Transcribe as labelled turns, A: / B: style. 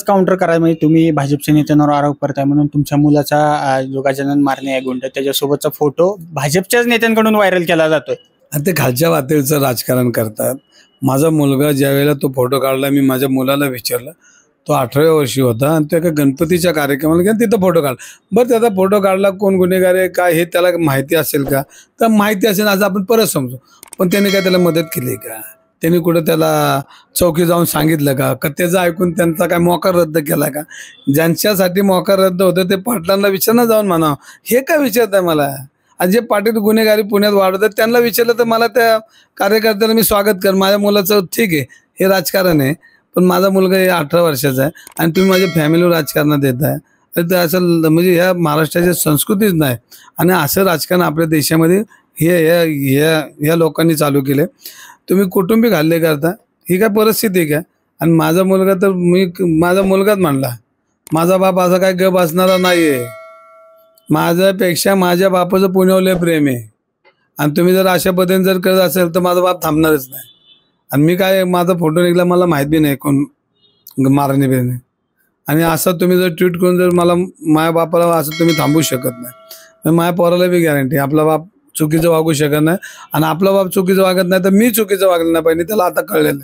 A: Counter करायला म्हणजे तुम्ही भाजपच्या नेत्यांवर आरोप करताय म्हणून तुमच्या मुलाचा जो गजानन मारणे आहे गुंड त्याच्यासोबतचा फोटो भाजपच्याच नेत्यांकडून व्हायरल केला जातोय.
B: आणि ते खालच्या पातळीचं राजकारण करतात. माझा मुलगा ज्या वेळेला तो फोटो काढला, मी माझ्या मुलाला विचारलं, तो 18व्या वर्षी होता आणि तो एका गणपतीच्या कार्यक्रमाला गेला, तिथं फोटो काढला. बरं, त्याचा फोटो काढला, कोण गुन्हेगार आहे काय हे त्याला माहिती असेल का? तर माहिती असेल आज आपण परत समजू, पण त्याने काय त्याला मदत केली का? त्यांनी कुठं त्याला चौकी जाऊन सांगितलं का? त्याचं ऐकून त्यांचा काय मोकार रद्द केला का? ज्यांच्यासाठी मोकार रद्द होतं ते पाटलांना विचारणं जाऊन म्हणावं. हे काय विचारत आहे मला? आज जे पाटील गुन्हेगारी पुण्यात वाढवतात त्यांना विचारलं तर मला त्या कार्यकर्त्याला मी स्वागत कर, माझ्या मुलाचं ठीक आहे, हे राजकारण आहे, पण माझा मुलगा हे 18 वर्षाचा आहे आणि तुम्ही माझ्या फॅमिलीवर राजकारणात येत आहे. तर असं म्हणजे ह्या महाराष्ट्राची संस्कृतीच नाही आणि असं राजकारण आपल्या देशामध्ये ह्या लोकांनी चालू केले. तुम्ही कुटुंबिक हल्ले करता, ही काय परिस्थिती काय? आणि माझा मुलगा तर माझा मुलगाच म्हणला, माझा बाप असा काय गप असणारा नाही आहे. माझ्यापेक्षा माझ्या बापाचं पुण्यावलं प्रेम आहे आणि तुम्ही जर अशा पद्धतीने जर करत असेल तर माझा बाप थांबणारच नाही. आणि मी काय माझा फोटो निघाला मला माहीत बी नाही कोण मारणे बिरणे, आणि असं तुम्ही जर ट्विट करून जर मला माझ्या बापाला असं तुम्ही थांबू शकत नाही. माझ्या पोराला बी गॅरंटी आपला बाप चुकीचं वागू शकत नाही आणि आपला बाप चुकीचं वागत नाही तर मी चुकीचं वागलं नाही पाहिजे, त्याला आता कळलेलं आहे.